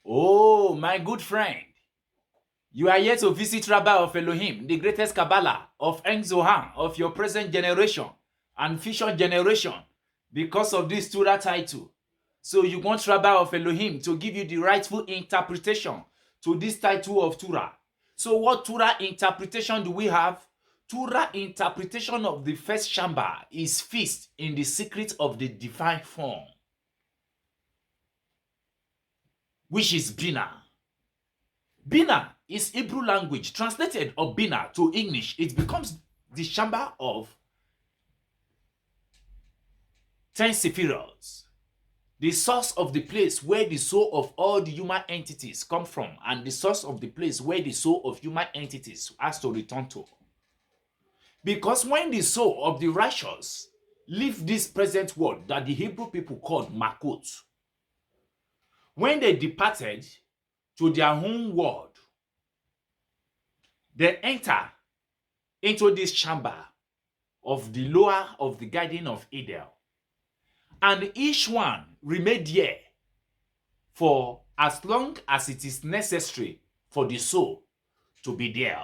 Oh, my good friend, you are here to visit Rabbi of Elohim, the greatest Kabbalah of En Zohan of your present generation and future generation because of this Torah title. So you want Rabbi of Elohim to give you the rightful interpretation to this title of Torah. So what Torah interpretation do we have? Torah interpretation of the first Shamba is feast in the secret of the divine form, which is Bina. Bina is Hebrew language. Translated of Bina to English, it becomes the Shamba of 10 Sephiroths, the source of the place where the soul of all the human entities come from, and the source of the place where the soul of human entities has to return to. Because when the soul of the righteous leave this present world that the Hebrew people called Makut, when they departed to their own world, they enter into this chamber of the lower of the Garden of Eden, and each one remained here for as long as it is necessary for the soul to be there.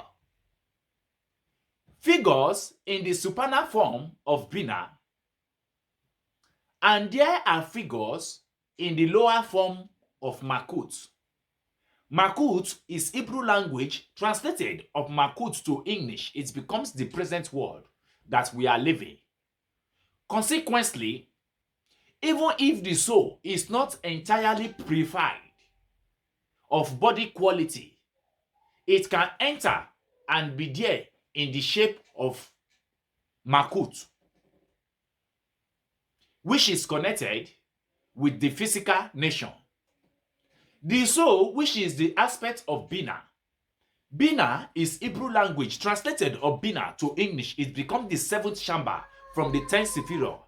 Figures in the supernal form of Bina, and there are figures in the lower form of Makut. Makut is Hebrew language. Translated of Makut to English, it becomes the present world that we are living. Consequently, even if the soul is not entirely purified of body quality, it can enter and be there in the shape of Makut, which is connected with the physical nation. The soul, which is the aspect of Bina. Bina is Hebrew language. Translated of Bina to English, it becomes the seventh Shamba from the 10th Sephiroth,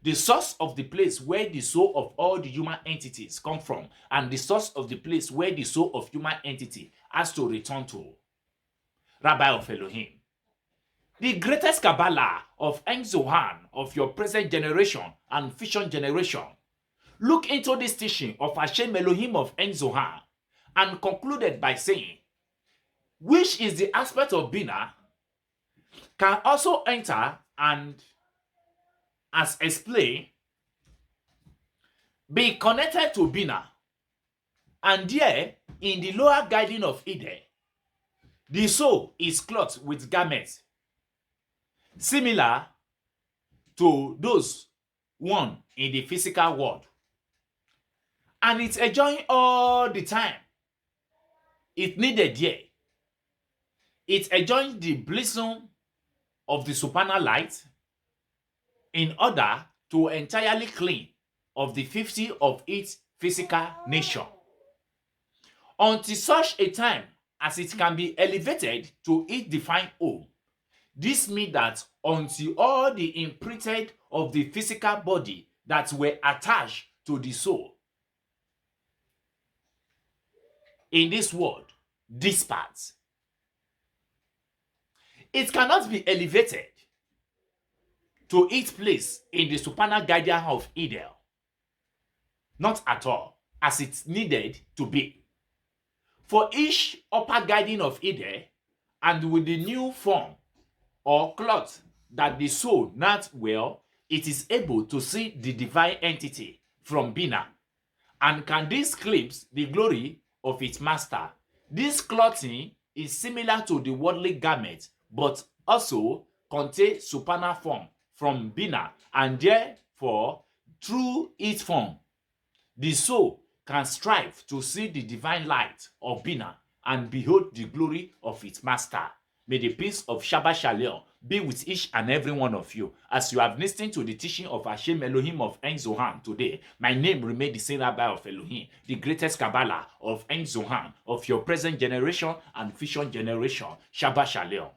the source of the place where the soul of all the human entities come from, and the source of the place where the soul of human entity has to return to. Rabbi of Elohim, the greatest Kabbalah of En Zohan of your present generation and future generation, look into this teaching of Hashem Elohim of En Zohan and concluded by saying, which is the aspect of Bina, can also enter and, as explained, be connected to Bina, and there in the lower Garden of Eden, the soul is clothed with garments similar to those one in the physical world, and it's enjoying all the time it needed here. It enjoying the blessing of the supernal light in order to entirely clean of the 50 of its physical nature, until such a time as it can be elevated to its divine home. This means that until all the imprinted of the physical body that were attached to the soul in this world disperse, it cannot be elevated to its place in the supernal Garden of Eden. Not at all, as it's needed to be. For each upper Garden of Eden, and with the new form or cloth that the soul not well, it is able to see the divine entity from Bina, and can this glimpse the glory of its master. This clothing is similar to the worldly garment, but also contains supernal form from Bina, and therefore through its form the soul can strive to see the divine light of Bina and behold the glory of its master. May the peace of Shabbat Shalom be with each and every one of you. As you have listened to the teaching of Hashem Elohim of En Zohan today, my name remains the same Rabbi of Elohim, the greatest Kabbalah of En Zohan of your present generation and future generation. Shabbat Shalom.